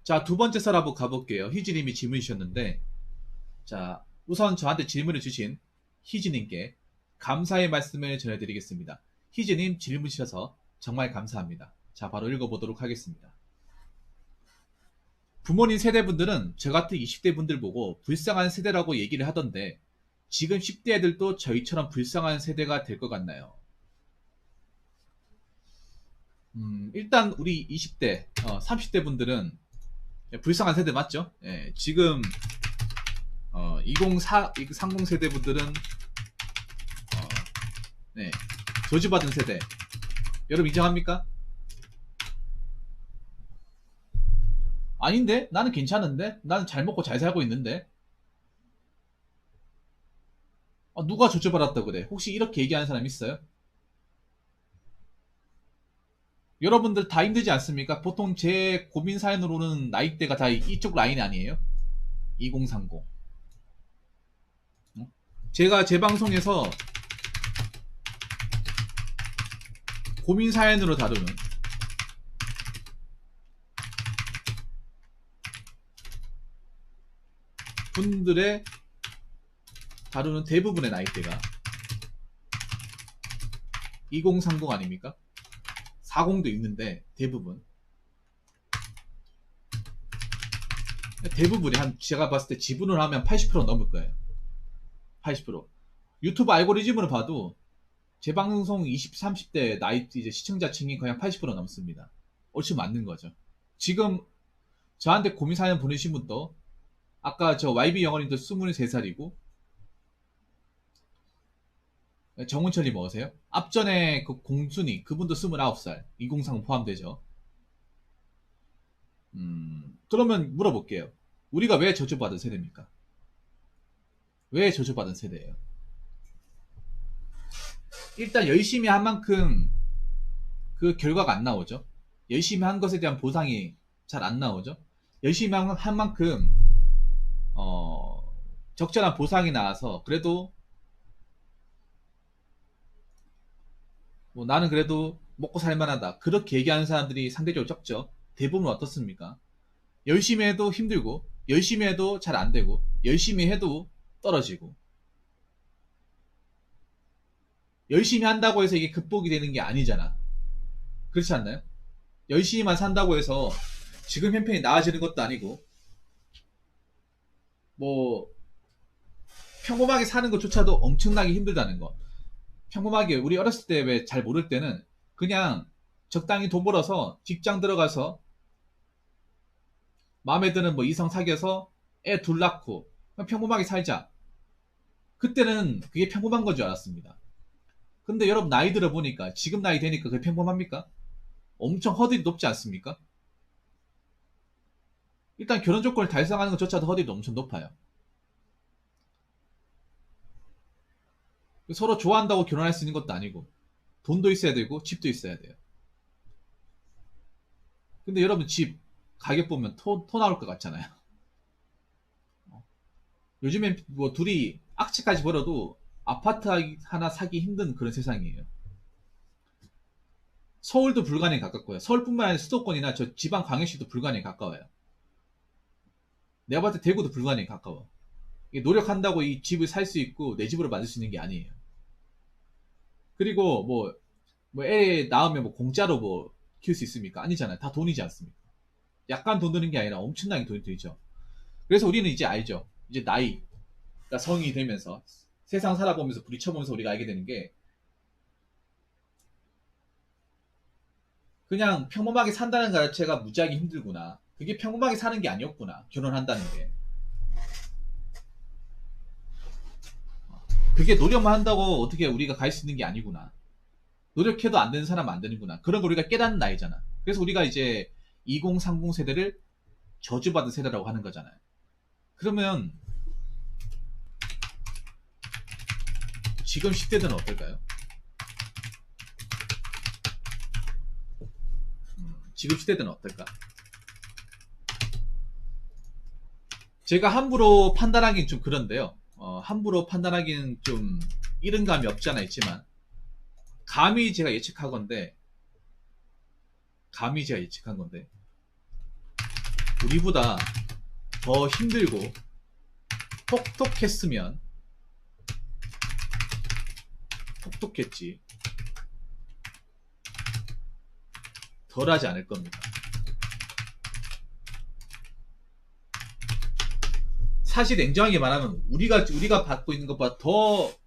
자, 두 번째 썰 한번 가볼게요. 희지님이 질문 주셨는데, 자, 우선 저한테 질문을 주신 희지님께 감사의 말씀을 전해드리겠습니다. 희지님 질문 주셔서 정말 감사합니다. 자, 바로 읽어보도록 하겠습니다. 부모님 세대분들은 저 같은 20대 분들 보고 불쌍한 세대라고 얘기를 하던데, 지금 10대 애들도 저희처럼 불쌍한 세대가 될 것 같나요? 일단 우리 20대, 30대 분들은 불쌍한 세대 맞죠? 예, 지금 2030 세대 분들은 네, 저주받은 세대. 여러분 인정합니까? 아닌데? 나는 괜찮은데? 나는 잘 먹고 잘 살고 있는데? 누가 저주받았다 그래? 혹시 이렇게 얘기하는 사람 있어요? 여러분들 다 힘들지 않습니까? 보통 제 고민 사연으로는 나이대가 다 이쪽 라인 아니에요? 2030. 제가 제 방송에서 고민 사연으로 다루는 분들의 다루는 대부분의 나이대가 2030 아닙니까? 40도 있는데 대부분이 한 제가 봤을 때 지분을 하면 80% 넘을 거예요. 80%. 유튜브 알고리즘으로 봐도 제 방송 20, 30대 나이 이제 시청자층이 거의 한 80% 넘습니다. 얼추 맞는 거죠. 지금 저한테 고민 사연 보내신 분도 아까 저 YB 영어님도 23살이고 정은철님 뭐세요? 앞전에 그 공순이 그분도 29살 2030 포함되죠. 그러면 물어볼게요. 우리가 왜 저주받은 세대입니까? 왜 저주받은 세대예요? 일단 열심히 한 만큼 그 결과가 안 나오죠. 열심히 한 것에 대한 보상이 잘 안 나오죠. 열심히 한 만큼 적절한 보상이 나와서 그래도 뭐 나는 그래도 먹고 살만하다 그렇게 얘기하는 사람들이 상대적으로 적죠. 대부분 어떻습니까? 열심히 해도 힘들고 열심히 해도 잘 안 되고 열심히 해도 떨어지고 열심히 한다고 해서 이게 극복이 되는 게 아니잖아. 그렇지 않나요? 열심히만 산다고 해서 지금 형편이 나아지는 것도 아니고 뭐 평범하게 사는 것조차도 엄청나게 힘들다는 거. 평범하게 우리 어렸을 때 왜 잘 모를 때는 그냥 적당히 돈 벌어서 직장 들어가서 마음에 드는 뭐 이성 사귀어서 애 둘 낳고 평범하게 살자. 그때는 그게 평범한 건 줄 알았습니다. 근데 여러분 나이 들어보니까 지금 나이 되니까 그게 평범합니까? 엄청 허들이 높지 않습니까? 일단 결혼 조건을 달성하는 것조차도 허들이 엄청 높아요. 서로 좋아한다고 결혼할 수 있는 것도 아니고 돈도 있어야 되고 집도 있어야 돼요. 근데 여러분 집 가격 보면 토 나올 것 같잖아요. 요즘엔 뭐 둘이 악취까지 벌어도 아파트 하나 사기 힘든 그런 세상이에요. 서울도 불가능에 가깝고요. 서울뿐만 아니라 수도권이나 저 지방 광역시도 불가능에 가까워요. 내가 봤을 때 대구도 불가능에 가까워. 이게 노력한다고 이 집을 살 수 있고 내 집으로 만들 수 있는 게 아니에요. 그리고 뭐 애 낳으면 뭐 공짜로 뭐 키울 수 있습니까? 아니잖아요. 다 돈이지 않습니까? 약간 돈 드는 게 아니라 엄청나게 돈이 들죠. 그래서 우리는 이제 알죠. 이제 나이가 성인이 되면서 세상 살아보면서 부딪혀보면서 우리가 알게 되는 게 그냥 평범하게 산다는 것 자체가 무지하게 힘들구나. 그게 평범하게 사는 게 아니었구나. 결혼한다는 게. 그게 노력만 한다고 어떻게 우리가 갈 수 있는 게 아니구나. 노력해도 안 되는 사람은 안 되는구나. 그런 걸 우리가 깨닫는 나이잖아. 그래서 우리가 이제 2030 세대를 저주받은 세대라고 하는 거잖아요. 그러면 지금 10대들은 어떨까요? 지금 10대들은 어떨까? 제가 함부로 판단하기는 좀 그런데요. 함부로 판단하기는 좀 이른 감이 없지 않아 있지만 감히 제가 예측한 건데 우리보다 더 힘들고 똑똑했지 덜하지 않을 겁니다. 사실 냉정하게 말하면 우리가 받고 있는 것보다 더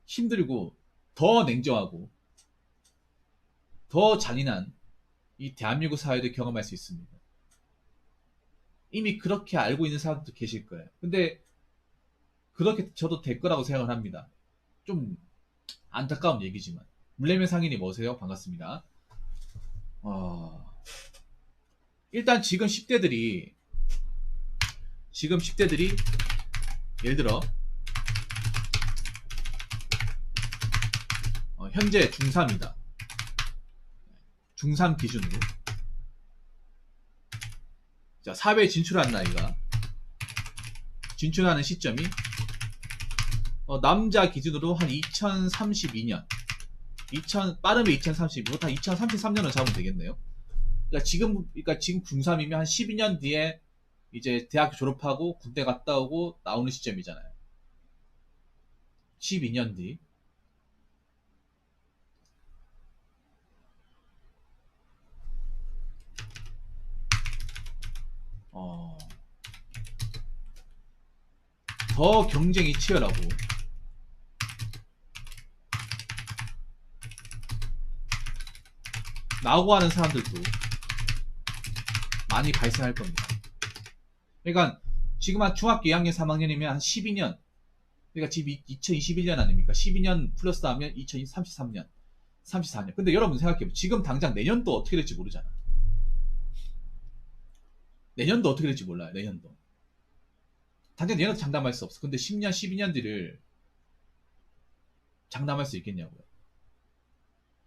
힘들고 더 냉정하고 더 잔인한 이 대한민국 사회를 경험할 수 있습니다. 이미 그렇게 알고 있는 사람들도 계실 거예요. 근데 그렇게 저도 될 거라고 생각을 합니다. 좀 안타까운 얘기지만. 물레면 상인이 뭐세요? 반갑습니다. 일단 지금 10대들이 예를 들어 현재 중3이다. 중3 기준으로 자, 사회에 진출한 나이가 진출하는 시점이 남자 기준으로 한 2032년 빠르면 2032, 한 2033년을 잡으면 되겠네요. 그러니까 지금 중3이면 한 12년 뒤에 이제 대학교 졸업하고 군대 갔다 오고 나오는 시점이잖아요. 12년 뒤. 더 경쟁이 치열하고 나오고 하는 사람들도 많이 발생할 겁니다. 그러니까 지금 한 중학교 2학년 3학년이면 한 12년, 그러니까 지금 2021년 아닙니까? 12년 플러스 하면 2033년 34년. 근데 여러분 생각해보면 지금 당장 내년도 어떻게 될지 모르잖아. 내년도 어떻게 될지 몰라요. 내년도 당장 내년도 장담할 수 없어. 근데 10년 12년 뒤를 장담할 수 있겠냐고요.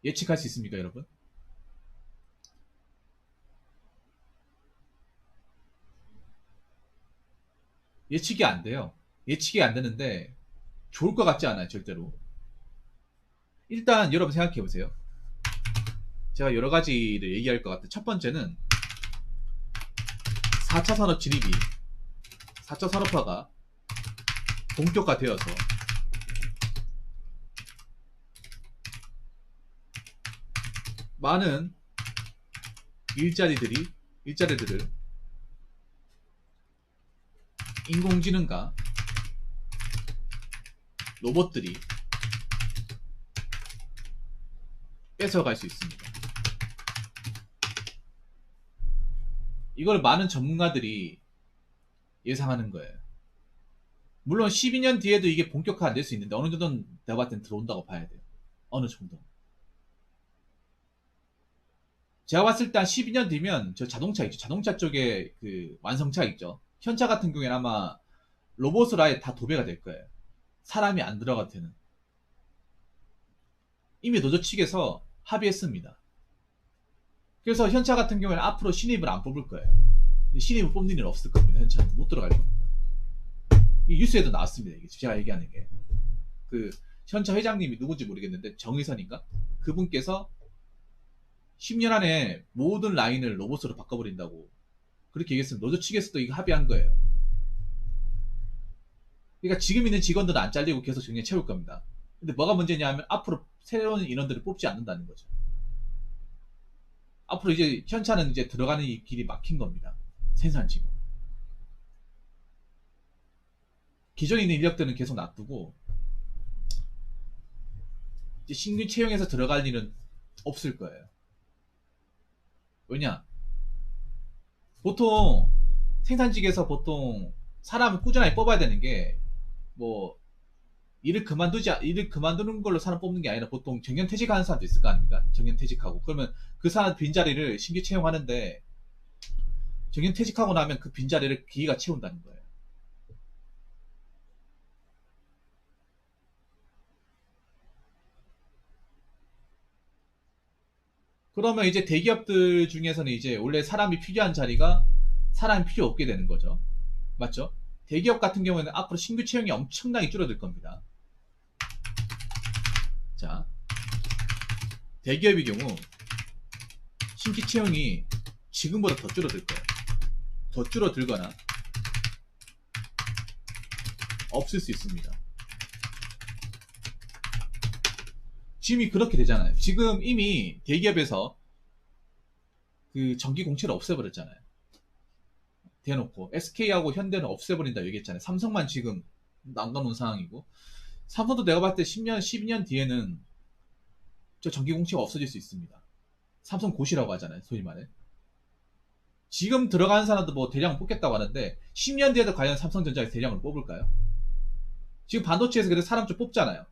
예측할 수 있습니까 여러분? 예측이 안 돼요. 예측이 안 되는데 좋을 것 같지 않아요. 절대로. 일단 여러분 생각해 보세요. 제가 여러 가지를 얘기할 것 같아요. 첫 번째는 4차 산업 진입이 4차 산업화가 본격화되어서 많은 일자리들을 인공지능과 로봇들이 뺏어갈 수 있습니다. 이걸 많은 전문가들이 예상하는 거예요. 물론 12년 뒤에도 이게 본격화 안 될 수 있는데 어느 정도는 내가 봤을 땐 들어온다고 봐야 돼요. 어느 정도. 제가 봤을 때 한 12년 뒤면 저 자동차 있죠. 자동차 쪽에 그 완성차 있죠. 현차 같은 경우에는 아마 로봇으로 아예 다 도배가 될 거예요. 사람이 안 들어가도 되는. 이미 노조 측에서 합의했습니다. 그래서 현차 같은 경우에는 앞으로 신입을 안 뽑을 거예요. 신입을 뽑는 일은 없을 겁니다. 현차는 못 들어갈 겁니다. 이 뉴스에도 나왔습니다. 이게 제가 얘기하는 게. 그 현차 회장님이 누군지 모르겠는데 정의선인가? 그분께서 10년 안에 모든 라인을 로봇으로 바꿔버린다고 그렇게 얘기했으면 노조 측에서도 이거 합의한 거예요. 그러니까 지금 있는 직원들은 안 잘리고 계속 정년 채울 겁니다. 근데 뭐가 문제냐 하면 앞으로 새로운 인원들을 뽑지 않는다는 거죠. 앞으로 이제 현차는 이제 들어가는 이 길이 막힌 겁니다. 생산직으로. 기존에 있는 인력들은 계속 놔두고 이제 신규 채용해서 들어갈 일은 없을 거예요. 왜냐? 보통 생산직에서 보통 사람을 꾸준하게 뽑아야 되는 게 뭐 일을 그만두는 걸로 사람 뽑는 게 아니라 보통 정년퇴직하는 사람도 있을 거 아닙니까? 정년퇴직하고 그러면 그 사람 빈자리를 신규 채용하는데 정년퇴직하고 나면 그 빈자리를 기계가 채운다는 거예요. 그러면 이제 대기업들 중에서는 이제 원래 사람이 필요한 자리가 사람이 필요 없게 되는 거죠. 맞죠? 대기업 같은 경우에는 앞으로 신규 채용이 엄청나게 줄어들 겁니다. 자, 대기업의 경우 신규 채용이 지금보다 더 줄어들 거예요. 더 줄어들거나 없을 수 있습니다. 지금이 그렇게 되잖아요. 지금 이미 대기업에서 그 전기 공채를 없애버렸잖아요. 대놓고 SK하고 현대는 없애버린다 얘기했잖아요. 삼성만 지금 남겨놓은 상황이고, 삼성도 내가 봤을 때 10년, 12년 뒤에는 저 전기 공채가 없어질 수 있습니다. 삼성 고시라고 하잖아요, 소위 말해. 지금 들어가는 사람도 뭐 대량 뽑겠다고 하는데 10년 뒤에도 과연 삼성전자에서 대량을 뽑을까요? 지금 반도체에서 그래도 사람 좀 뽑잖아요.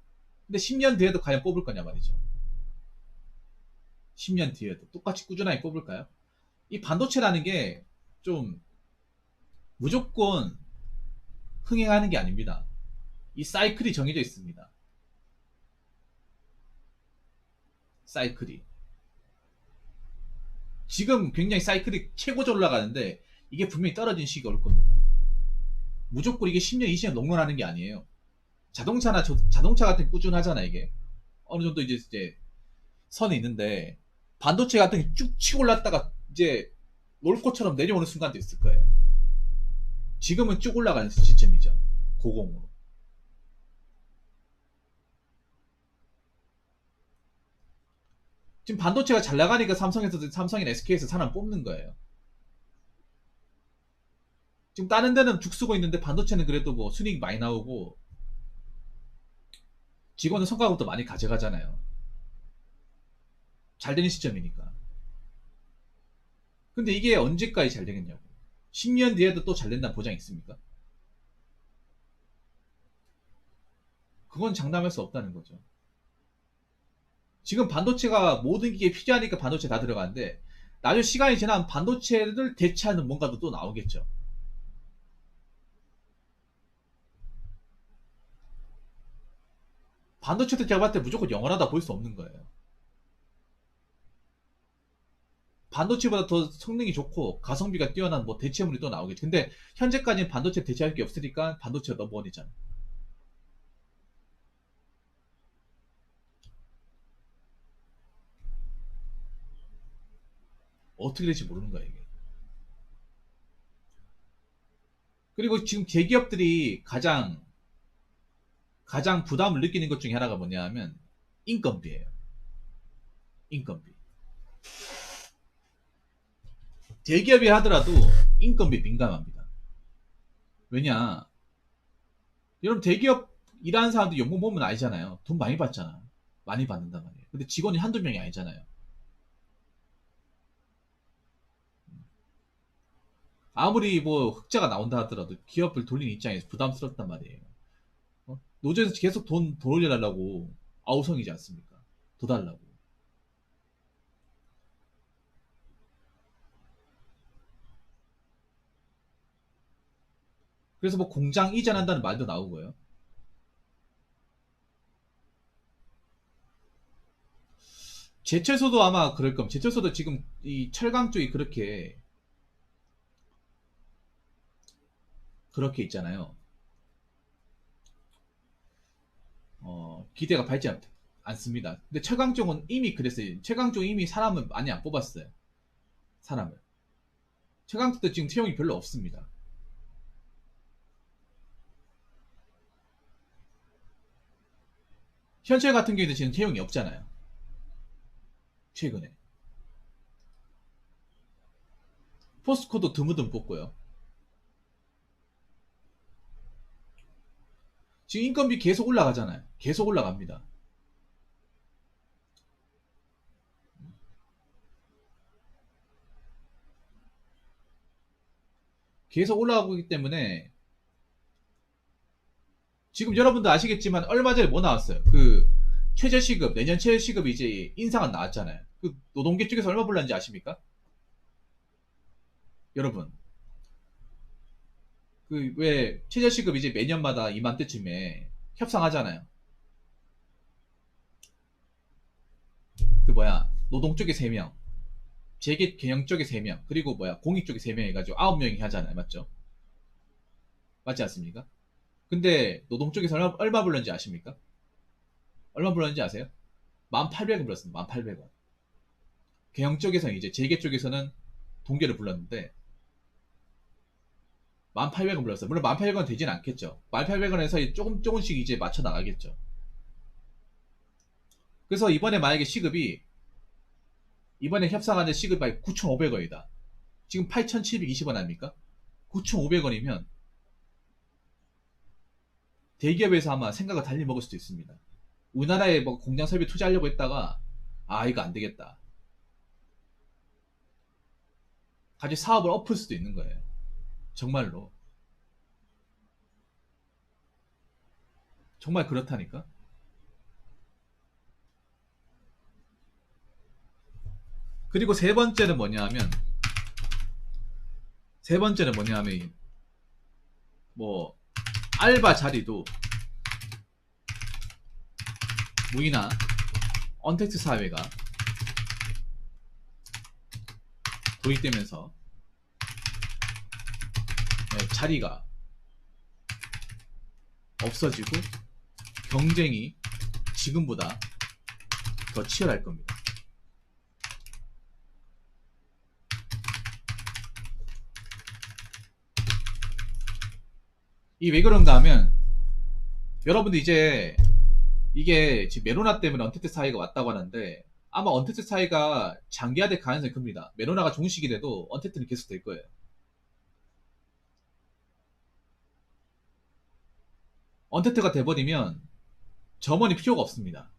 근데 10년 뒤에도 과연 뽑을 거냐 말이죠. 10년 뒤에도 똑같이 꾸준하게 뽑을까요? 이 반도체라는 게 좀 무조건 흥행하는 게 아닙니다. 이 사이클이 정해져 있습니다. 사이클이. 지금 굉장히 사이클이 최고조 올라가는데 이게 분명히 떨어진 시기가 올 겁니다. 무조건 이게 10년, 20년 농론하는 게 아니에요. 자동차 같은 게 꾸준하잖아, 이게. 어느 정도 이제 선이 있는데, 반도체 같은 게 쭉 치고 올랐다가 이제 롤코처럼 내려오는 순간도 있을 거예요. 지금은 쭉 올라가는 시점이죠. 고공으로. 지금 반도체가 잘 나가니까 삼성이나 SK에서 사람 뽑는 거예요. 지금 다른 데는 죽 쓰고 있는데 반도체는 그래도 뭐 순이익 많이 나오고 직원은 성과급도 많이 가져가잖아요. 잘 되는 시점이니까. 근데 이게 언제까지 잘 되겠냐고. 10년 뒤에도 또 잘 된다는 보장이 있습니까? 그건 장담할 수 없다는 거죠. 지금 반도체가 모든 기계에 필요하니까 반도체 다 들어가는데 나중에 시간이 지나면 반도체를 대체하는 뭔가도 또 나오겠죠. 반도체도 제가 봤을 때 무조건 영원하다 볼 수 없는 거예요. 반도체보다 더 성능이 좋고 가성비가 뛰어난 뭐 대체물이 또 나오겠죠. 근데 현재까지는 반도체 대체할 게 없으니까 반도체가 넘버원이잖아. 어떻게 될지 모르는 거야 이게. 그리고 지금 대기업들이 가장 부담을 느끼는 것 중에 하나가 뭐냐면 인건비예요. 인건비. 대기업이 하더라도 인건비 민감합니다. 왜냐? 여러분 대기업 일하는 사람들 연봉 보면 알잖아요. 돈 많이 받잖아. 많이 받는단 말이에요. 근데 직원이 한두 명이 아니잖아요. 아무리 뭐 흑자가 나온다 하더라도 기업을 돌리는 입장에서 부담스럽단 말이에요. 노조에서 계속 돈 올려달라고 아우성이지 않습니까? 더 달라고. 그래서 뭐 공장 이전한다는 말도 나오고요. 제철소도 아마 그럴 겁니다. 제철소도 지금 이 철강 쪽이 그렇게 있잖아요. 기대가 밝지 않습니다. 근데 철강 쪽은 이미 그랬어요. 철강 쪽은 이미 사람을 많이 안 뽑았어요. 사람을. 철강 쪽도 지금 채용이 별로 없습니다. 현철 같은 경우에는 지금 채용이 없잖아요. 최근에. 포스코도 드무드무 뽑고요. 지금 인건비 계속 올라가잖아요. 계속 올라갑니다. 계속 올라가고 있기 때문에 지금 여러분도 아시겠지만 얼마 전에 뭐 나왔어요? 그 최저시급, 내년 최저시급이 이제 인상안 나왔잖아요. 그 노동계 쪽에서 얼마 불렀는지 아십니까? 여러분. 그 왜 최저시급 이제 매년마다 이맘때쯤에 협상하잖아요. 그 뭐야 노동 쪽에 3명, 재계 개형 쪽에 3명, 그리고 뭐야 공익 쪽에 3명 해가지고 9명이 하잖아요. 맞죠? 맞지 않습니까? 근데 노동 쪽에서 얼마 불렀는지 아십니까? 얼마 불렀는지 아세요? 1,800원 불렀습니다. 1,800원. 개형 쪽에서는 이제 재계 쪽에서는 동계를 불렀는데 1800원 불렀어요. 물론 1800원 되진 않겠죠. 1800원에서 조금씩 이제 맞춰 나가겠죠. 그래서 이번에 만약에 시급이, 이번에 협상하는 시급이 9,500원이다. 지금 8,720원 아닙니까? 9,500원이면 대기업에서 아마 생각을 달리 먹을 수도 있습니다. 우리나라에 뭐 공장 설비 투자하려고 했다가, 아, 이거 안 되겠다. 같이 사업을 엎을 수도 있는 거예요. 정말로. 정말 그렇다니까? 그리고 세 번째는 뭐냐 하면, 뭐, 알바 자리도 무이나 언택트 사회가 도입되면서 자리가 없어지고 경쟁이 지금보다 더 치열할 겁니다. 이 왜 그런가 하면, 여러분들 이제 이게 지금 메로나 때문에 언택트 사이가 왔다고 하는데, 아마 언택트 사이가 장기화될 가능성이 큽니다. 메로나가 종식이 돼도 언택트는 계속 될 거예요. 언택트가 돼버리면 점원이 필요가 없습니다.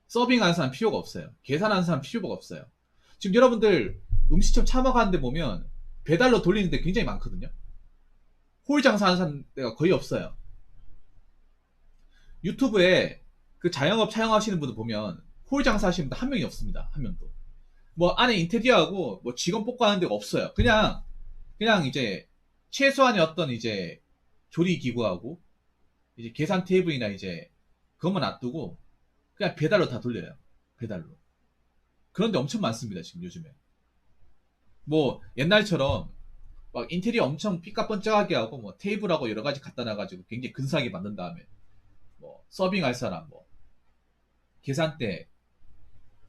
서빙하는 사람 필요가 없어요. 계산하는 사람 필요가 없어요. 지금 여러분들 음식점 참아가는데 보면 배달로 돌리는데 굉장히 많거든요. 홀 장사하는 사람 데가 거의 없어요. 유튜브에 그 자영업 촬영하시는 분들 보면 홀 장사하시는 분 한 명이 없습니다. 한 명도. 뭐 안에 인테리어하고 뭐 직원 뽑고 하는 데가 없어요. 그냥 이제 최소한의 어떤 이제 조리 기구하고 이제 계산 테이블이나 이제 그것만 놔두고 그냥 배달로 다 돌려요. 배달로. 그런데 엄청 많습니다. 지금 요즘에. 뭐 옛날처럼 막 인테리어 엄청 삐까뻔쩍하게 하고 뭐 테이블하고 여러 가지 갖다 놔가지고 굉장히 근사하게 만든 다음에 뭐 서빙할 사람, 뭐 계산대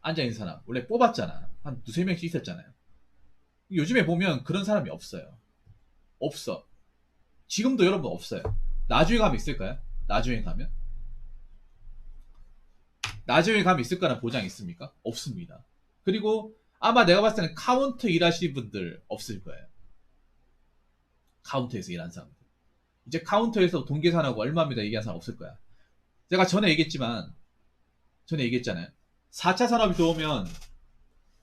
앉아있는 사람 원래 뽑았잖아. 한 두세 명씩 있었잖아요. 요즘에 보면 그런 사람이 없어요. 없어. 지금도 여러분 없어요. 나중에 가면 있을까요? 나중에 가면? 나중에 가면 있을 거라는 보장이 있습니까? 없습니다. 그리고 아마 내가 봤을 때는 카운터 일하시는 분들 없을 거예요. 카운터에서 일하는 사람들. 이제 카운터에서 돈 계산하고 얼마입니다 얘기하는 사람 없을 거야. 제가 전에 얘기했잖아요. 4차 산업이 들어오면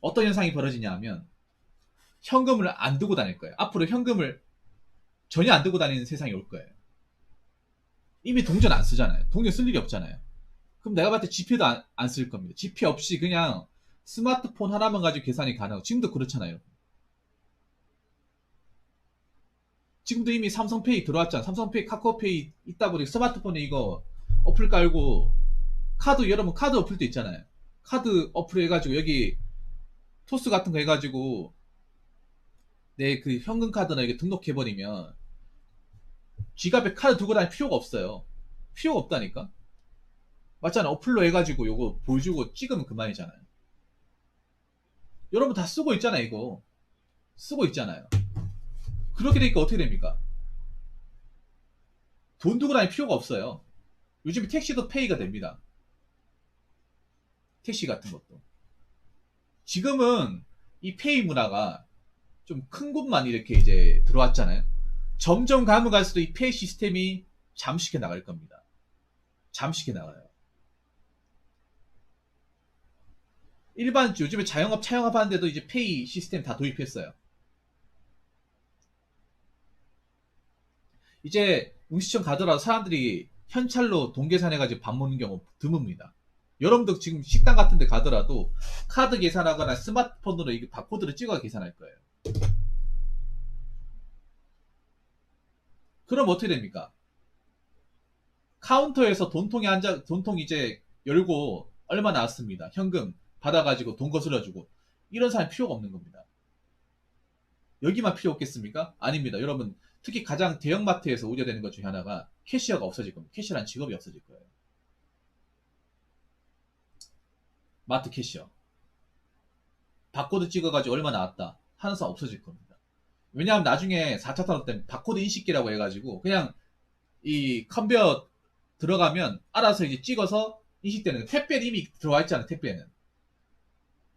어떤 현상이 벌어지냐 하면 현금을 안 두고 다닐 거예요. 앞으로 현금을 전혀 안 두고 다니는 세상이 올 거예요. 이미 동전 안 쓰잖아요. 동전 쓸 일이 없잖아요. 그럼 내가 봤을 때 지폐도 안 쓸 겁니다. 지폐 없이 그냥 스마트폰 하나만 가지고 계산이 가능하고, 지금도 그렇잖아요. 지금도 이미 삼성페이 들어왔잖아. 삼성페이, 카카오페이 있다 보니 스마트폰에 이거 어플 깔고 여러분 카드 어플도 있잖아요. 카드 어플 해가지고 여기 토스 같은 거 해가지고 내 그 현금 카드나 이게 등록해버리면 지갑에 카드 두고 다닐 필요가 없어요. 필요가 없다니까. 맞잖아. 어플로 해가지고 요거 보여주고 찍으면 그만이잖아요. 여러분 다 쓰고 있잖아요. 이거 쓰고 있잖아요. 그렇게 되니까 어떻게 됩니까? 돈 두고 다닐 필요가 없어요. 요즘 택시도 페이가 됩니다. 택시 같은 것도. 지금은 이 페이 문화가 좀 큰 곳만 이렇게 이제 들어왔잖아요. 점점 가면 갈수록 이 페이 시스템이 잠식해 나갈 겁니다. 잠식해 나가요. 일반 요즘에 자영업 차영업 하는데도 이제 페이 시스템 다 도입했어요. 이제 음식점 가더라도 사람들이 현찰로 돈 계산해가지고 밥 먹는 경우 드뭅니다. 여러분도 지금 식당 같은 데 가더라도 카드 계산하거나 스마트폰으로 이게 바코드를 찍어 계산할 거예요. 그럼 어떻게 됩니까? 카운터에서 돈통 이제 열고 얼마 나왔습니다. 현금 받아가지고 돈 거슬러주고 이런 사람 필요가 없는 겁니다. 여기만 필요 없겠습니까? 아닙니다. 여러분 특히 가장 대형마트에서 우려되는 것 중에 하나가 캐시어가 없어질 겁니다. 캐시어란 직업이 없어질 거예요. 마트 캐시어. 바코드 찍어가지고 얼마 나왔다 하는 사람 없어질 겁니다. 왜냐하면 나중에 4차 산업 때문에 바코드 인식기라고 해가지고 그냥 이 컨베어 들어가면 알아서 이제 찍어서 인식되는, 택배는 이미 들어와 있잖아요. 택배는.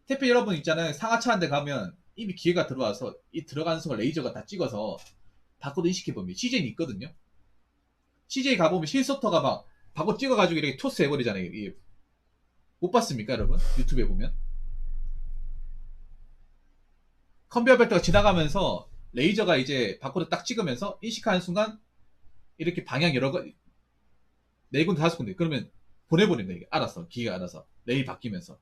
택배 여러분 있잖아요. 상하차 한 대 가면 이미 기계가 들어와서 이 들어가는 순간 레이저가 다 찍어서 바코드 인식해봅니다. CJ는 있거든요. CJ 가보면 실소터가 막 바코드 찍어가지고 이렇게 토스 해버리잖아요. 못 봤습니까 여러분? 유튜브에 보면 컨베어 벨트가 지나가면서 레이저가 이제 바코드 딱 찍으면서 인식하는 순간 이렇게 방향 여러 가, 네 군데 다섯 군데 그러면 보내버린다. 이게 알아서 기계가 알아서 레일 바뀌면서.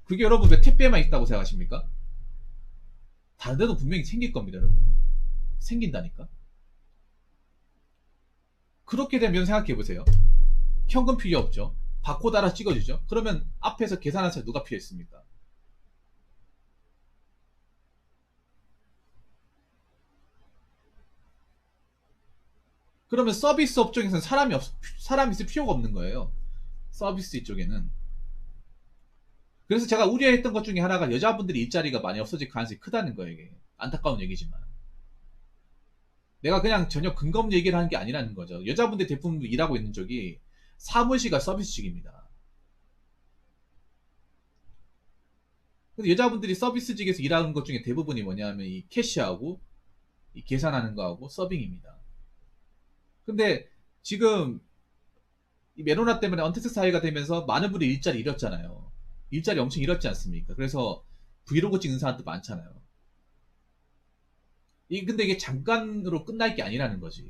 그게 여러분 왜 택배에만 있다고 생각하십니까? 다른 데도 분명히 생길 겁니다 여러분. 생긴다니까. 그렇게 되면 생각해보세요. 현금 필요 없죠. 바코드 알아 찍어주죠. 그러면 앞에서 계산하는 사람 누가 필요했습니까? 그러면 서비스 업종에서는 사람이 있을 필요가 없는 거예요. 서비스 이쪽에는. 그래서 제가 우려했던 것 중에 하나가 여자분들이 일자리가 많이 없어질 가능성이 크다는 거예요. 이게 안타까운 얘기지만. 내가 그냥 전혀 근거 없는 얘기를 하는 게 아니라는 거죠. 여자분들 대부분 일하고 있는 쪽이 사무실과 서비스직입니다. 근데 여자분들이 서비스직에서 일하는 것 중에 대부분이 뭐냐면 이 캐시하고 이 계산하는 거하고 서빙입니다. 근데 지금 이 메로나 때문에 언택트 사회가 되면서 많은 분들이 일자리 잃었잖아요. 일자리 엄청 잃었지 않습니까? 그래서 브이로그 찍는 사람도 많잖아요. 근데 이게 잠깐으로 끝날 게 아니라는 거지.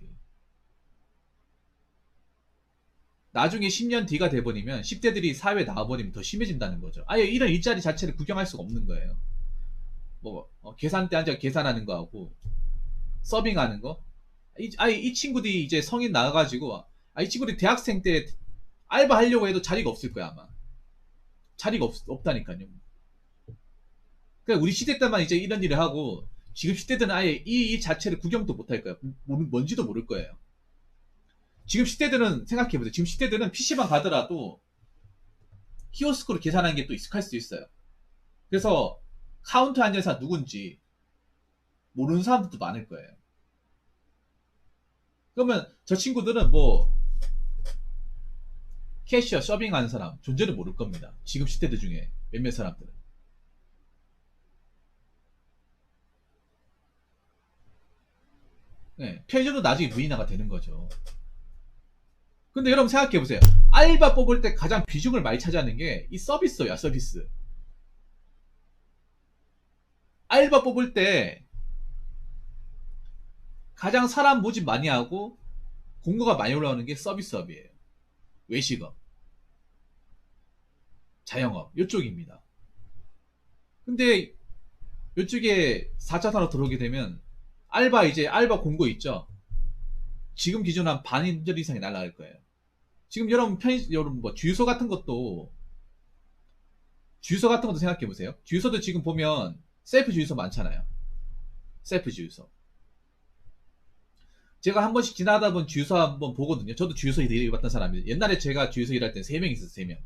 나중에 10년 뒤가 돼버리면 10대들이 사회에 나와버리면 더 심해진다는 거죠. 아예 이런 일자리 자체를 구경할 수가 없는 거예요. 뭐 계산대 앉아 계산하는 거하고 서빙하는 거. 아예 이 친구들이 이제 성인 나와가지고 이 친구들이 대학생 때 알바 하려고 해도 자리가 없을 거야 아마. 자리가 없다니까요. 그러니까 우리 시대 때만 이제 이런 일을 하고 지금 시대들은 아예 이 자체를 구경도 못할 거예요. 뭔지도 모를 거예요. 지금 시대들은 생각해보세요. 지금 시대들은 PC방 가더라도 키오스크로 계산하는 게 또 익숙할 수 있어요. 그래서 카운터 앉은 사람 누군지 모르는 사람들도 많을 거예요. 그러면 저 친구들은 뭐 캐시어 서빙하는 사람 존재를 모를 겁니다. 지금 시대들 중에 몇몇 사람들은. 네, 편의점도 나중에 무인화가 되는 거죠. 근데 여러분 생각해보세요. 알바 뽑을 때 가장 비중을 많이 차지하는 게 이 서비스야, 서비스. 알바 뽑을 때 가장 사람 모집 많이 하고 공고가 많이 올라오는 게 서비스업이에요. 외식업, 자영업, 이쪽입니다. 근데 이쪽에 4차 산업 들어오게 되면 알바 공고 있죠? 지금 기준 한 반인절 이상이 날아갈 거예요. 지금 여러분 뭐 주유소 같은 것도 생각해 보세요. 주유소도 지금 보면 셀프 주유소 많잖아요. 셀프 주유소. 제가 한 번씩 지나다 본 주유소 한번 보거든요. 저도 주유소 일해봤던 사람이에요. 옛날에 제가 주유소 일할 때 3명 있었어요. 3명.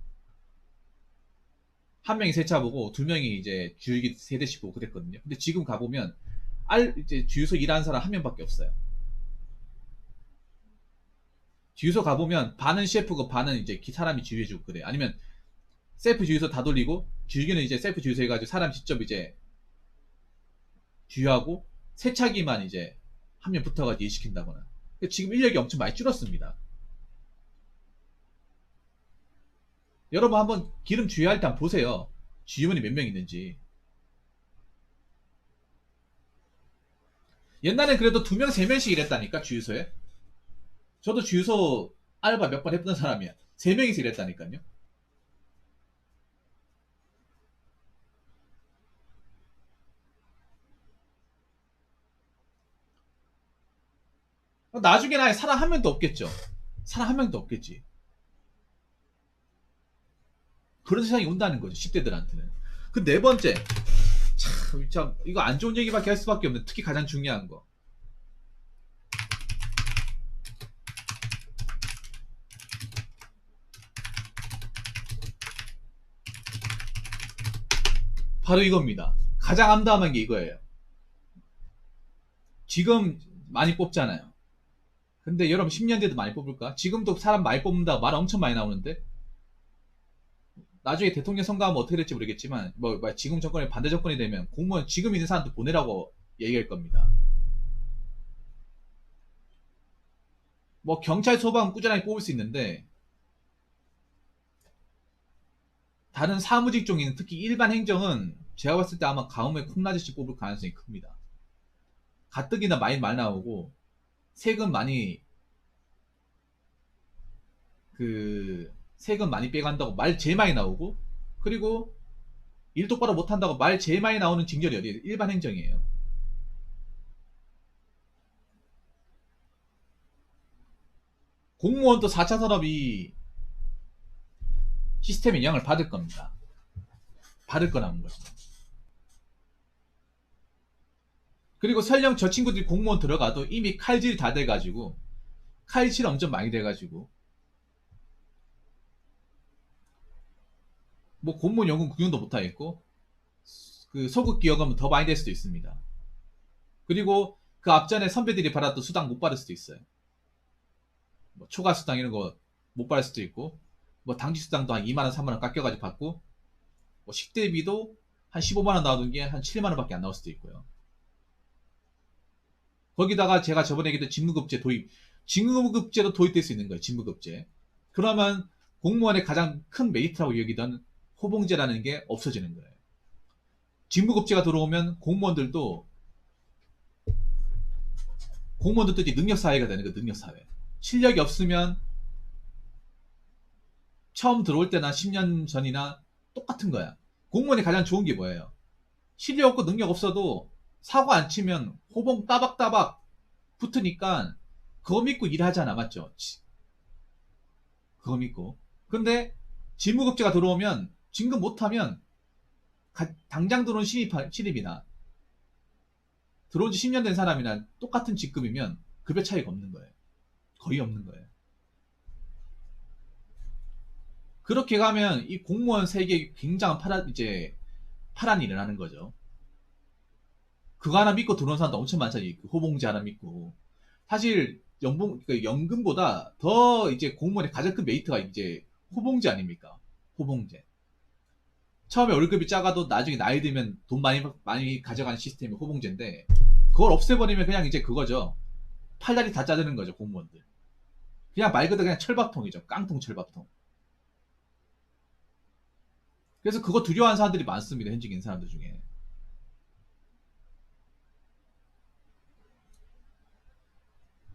한 명이 세차 보고 2명이 이제 주유기 3대씩 보고 그랬거든요. 근데 지금 가보면 이제 주유소 일하는 사람 한 명밖에 없어요. 주유소 가보면 반은 셰프고 반은 이제 사람이 주유해주고 그래. 아니면 셀프 주유소 다 돌리고 주유기는 이제 셀프 주유소 해가지고 사람 직접 이제 주유하고 세차기만 이제 한 명 붙어가지고 일 시킨다거나. 지금 인력이 엄청 많이 줄었습니다. 여러분 한번 기름 주유할 때 한번 보세요. 주유원이 몇 명 있는지. 옛날엔 그래도 2명, 3명씩 일했다니까 주유소에. 저도 주유소 알바 몇 번 해본 사람이야. 3명이서 일했다니까요. 나중에는 아예 사람 한 명도 없겠죠. 사람 한 명도 없겠지. 그런 세상이 온다는 거죠. 10대들한테는. 그 네 번째. 참, 이거 안 좋은 얘기밖에 할 수밖에 없는, 특히 가장 중요한 거. 바로 이겁니다. 가장 암담한 게 이거예요. 지금 많이 뽑잖아요. 근데 여러분 10년 뒤에도 많이 뽑을까? 지금도 사람 많이 뽑는다고 말 엄청 많이 나오는데 나중에 대통령 선거하면 어떻게 될지 모르겠지만 지금 정권이 반대 정권이 되면 공무원 지금 있는 사람들 보내라고 얘기할 겁니다. 뭐 경찰 소방 꾸준하게 뽑을 수 있는데 다른 사무직 종인 특히 일반 행정은 제가 봤을 때 아마 가뭄에 콩나듯이 뽑을 가능성이 큽니다. 가뜩이나 많이 나오고 세금 많이 세금 많이 빼간다고 말 제일 많이 나오고 그리고 일 똑바로 못한다고 말 제일 많이 나오는 직렬이 어디예요? 일반 행정이에요. 공무원도 4차 산업이 시스템에 영향을 받을 겁니다. 받을 거라는 거죠. 그리고 설령 저 친구들이 공무원 들어가도 이미 칼질이 다 돼가지고 칼질 엄청 많이 돼가지고 뭐 공무원 연금 구경도 못하겠고 그 소급 기여금은 더 많이 될 수도 있습니다. 그리고 그 앞전에 선배들이 받았던 수당 못 받을 수도 있어요. 뭐 초과 수당 이런 거 못 받을 수도 있고 뭐 당직 수당도 한 2만원 3만원 깎여가지고 받고 뭐 식대비도 한 15만원 나오던 게 한 7만원 밖에 안 나올 수도 있고요. 거기다가 제가 저번에 얘기했던 직무급제 도입, 직무급제도 도입될 수 있는 거예요. 직무급제. 그러면 공무원의 가장 큰 메리트라고 여기던 호봉제라는 게 없어지는 거예요. 직무급제가 들어오면 공무원들도 이제 능력사회가 되는 거예요. 능력사회. 실력이 없으면 처음 들어올 때나 10년 전이나 똑같은 거야. 공무원이 가장 좋은 게 뭐예요? 실력 없고 능력 없어도 사고 안 치면 호봉 따박따박 붙으니까 그거 믿고 일하잖아. 맞죠? 그거 믿고. 근데 직무급제가 들어오면 진급 못하면 당장 들어온 신입이나 들어온 지 10년 된 사람이나 똑같은 직급이면 급여 차이가 없는 거예요. 거의 없는 거예요. 그렇게 가면 이 공무원 세계에 굉장한 파란이 일어나는 거죠. 그거 하나 믿고 들어온 사람도 엄청 많잖아요. 그 호봉제 하나 믿고. 사실 연금보다 더 이제 공무원의 가장 큰 메리트가 이제 호봉제 아닙니까? 호봉제. 처음에 월급이 작아도 나중에 나이 들면 돈 많이 가져가는 시스템이 호봉제인데 그걸 없애버리면 그냥 이제 그거죠. 팔다리 다 짜드는 거죠, 공무원들. 그냥 말 그대로 그냥 철밥통이죠. 깡통 철밥통. 그래서 그거 두려워하는 사람들이 많습니다. 현직 있는 사람들 중에.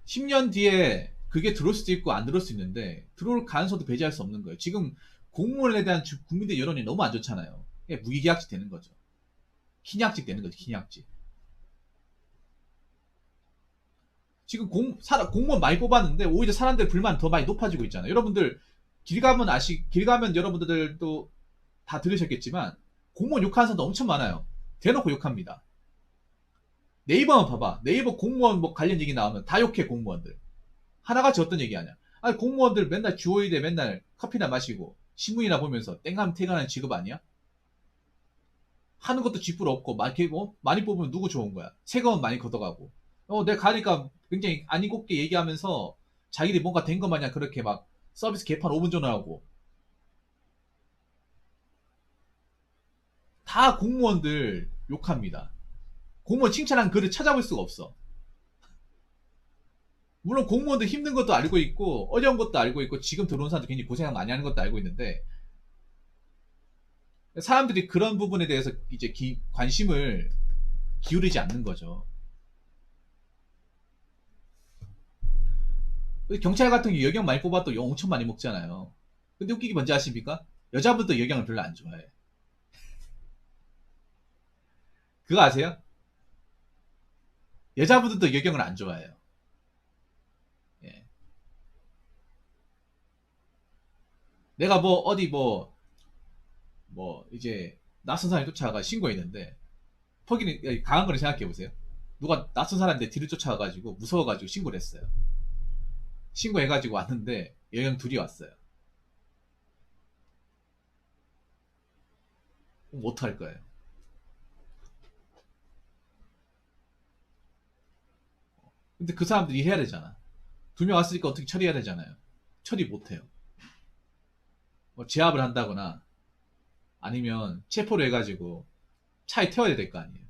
10년 뒤에 그게 들어올 수도 있고 안 들어올 수 있는데 들어올 가능성도 배제할 수 없는 거예요. 지금 공무원에 대한 국민들 여론이 너무 안 좋잖아요. 무기계약직 되는 거죠. 킨약직 되는 거죠. 킨약직. 지금 공무원 많이 뽑았는데 오히려 사람들 불만 더 많이 높아지고 있잖아요. 여러분들 길 가면 여러분들도 다 들으셨겠지만 공무원 욕하는 사람도 엄청 많아요. 대놓고 욕합니다. 네이버만 봐봐. 네이버 공무원 뭐 관련 얘기 나오면 다 욕해 공무원들. 하나같이 어떤 얘기 하냐. 아니 공무원들 맨날 주호일에 맨날 커피나 마시고 신문이나 보면서 땡가면 퇴근하는 직업 아니야? 하는 것도 쥐뿔 없고 많이 뽑으면 누구 좋은 거야? 세금은 많이 걷어가고. 내가 가니까 굉장히 안 이곱게 얘기하면서 자기들이 뭔가 된 것 마냥 그렇게 막 서비스 개판 5분 전화하고 다 공무원들 욕합니다. 공무원 칭찬한 글을 찾아볼 수가 없어. 물론 공무원들 힘든 것도 알고 있고 어려운 것도 알고 있고 지금 들어온 사람들 굉장히 고생 많이 하는 것도 알고 있는데 사람들이 그런 부분에 대해서 이제 관심을 기울이지 않는 거죠. 경찰 같은 경우 여경 많이 뽑아도 영 엄청 많이 먹잖아요. 근데 웃기기 뭔지 아십니까? 여자분도 여경을 별로 안 좋아해. 그거 아세요? 여자분들도 여경을 안 좋아해요. 예. 내가 뭐 어디 이제 낯선 사람이 쫓아가 신고했는데 거기는 강한 거를 생각해 보세요. 누가 낯선 사람인데 뒤를 쫓아가가지고 무서워가지고 신고를 했어요. 신고해가지고 왔는데 여경 둘이 왔어요. 그럼 어떡할 거예요? 근데 그 사람들이 해야 되잖아. 2명 왔으니까 어떻게 처리해야 되잖아요. 처리 못해요. 뭐 제압을 한다거나 아니면 체포를 해가지고 차에 태워야 될 거 아니에요.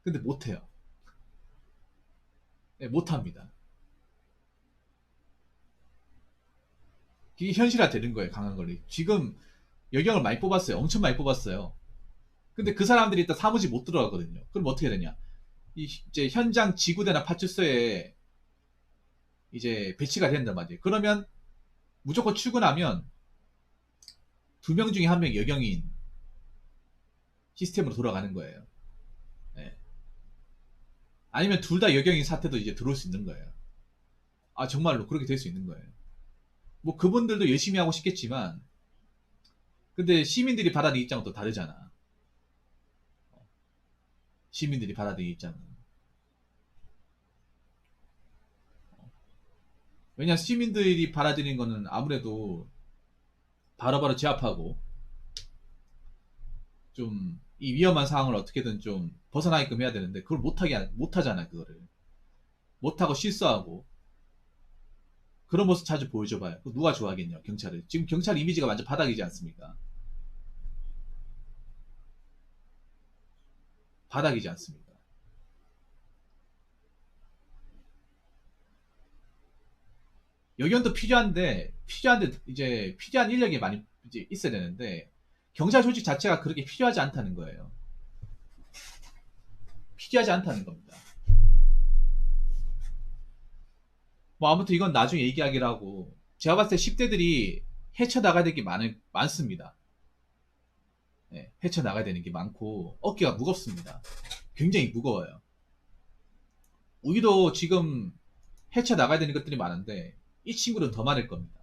근데 못해요. 네, 못합니다. 이게 현실화 되는 거예요. 강한 권리. 지금 여경을 많이 뽑았어요. 엄청 많이 뽑았어요. 근데 그 사람들이 일단 사무실 못 들어가거든요. 그럼 어떻게 되냐? 이제 현장 지구대나 파출소에 이제 배치가 된단 말이에요. 그러면 무조건 출근하면 2명 중에 1명이 여경인 시스템으로 돌아가는 거예요. 네. 아니면 둘 다 여경인 사태도 이제 들어올 수 있는 거예요. 아, 정말로 그렇게 될 수 있는 거예요. 뭐 그분들도 열심히 하고 싶겠지만, 근데 시민들이 받아들이는 입장은 또 다르잖아. 시민들이 받아들이는 입장은. 왜냐, 시민들이 받아들이는 거는 아무래도 바로바로 제압하고, 좀, 이 위험한 상황을 어떻게든 좀 벗어나게끔 해야 되는데, 그걸 못하잖아, 그거를. 못하고 실수하고. 그런 모습 자주 보여줘봐요. 누가 좋아하겠냐, 경찰을. 지금 경찰 이미지가 완전 바닥이지 않습니까? 바닥이지 않습니까? 여기도 필요한데 이제 필요한 인력이 많이 이제 있어야 되는데 경찰 조직 자체가 그렇게 필요하지 않다는 거예요. 필요하지 않다는 겁니다. 뭐 아무튼 이건 나중에 얘기하기로 하고 제가 봤을 때 10대들이 헤쳐나가야 될 게 많습니다. 네, 헤쳐나가야 되는 게 많고 어깨가 무겁습니다. 굉장히 무거워요. 우리도 지금 헤쳐나가야 되는 것들이 많은데 이 친구는 더 많을 겁니다.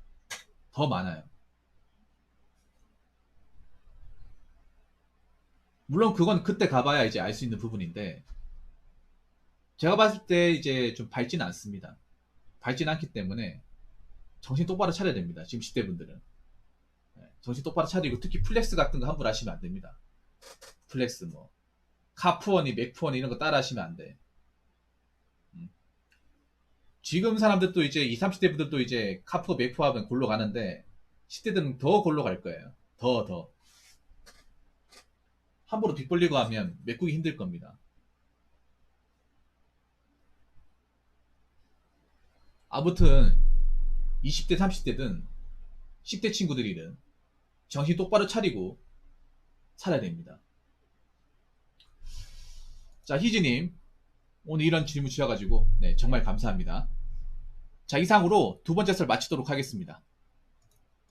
더 많아요. 물론 그건 그때 가봐야 이제 알 수 있는 부분인데 제가 봤을 때 이제 좀 밝지는 않습니다. 밝지는 않기 때문에 정신 똑바로 차려야 됩니다. 지금 10대 분들은. 정신 똑바로 차리고 특히 플렉스 같은 거 함부로 하시면 안 됩니다. 플렉스 뭐 카푸어니 맥푸어니 이런 거 따라 하시면 안 돼. 지금 사람들도 이제 20, 30대 분들도 이제 카푸어 맥푸어 하면 골로 가는데 10대들은 더 골로 갈 거예요. 더. 함부로 뒷벌리고 하면 메꾸기 힘들 겁니다. 아무튼 20대 30대든 10대 친구들이든 정신 똑바로 차리고 살아야 됩니다. 자, 희즈님 오늘 이런 질문 주셔가지고 네, 정말 감사합니다. 자, 이상으로 두 번째 썰 마치도록 하겠습니다.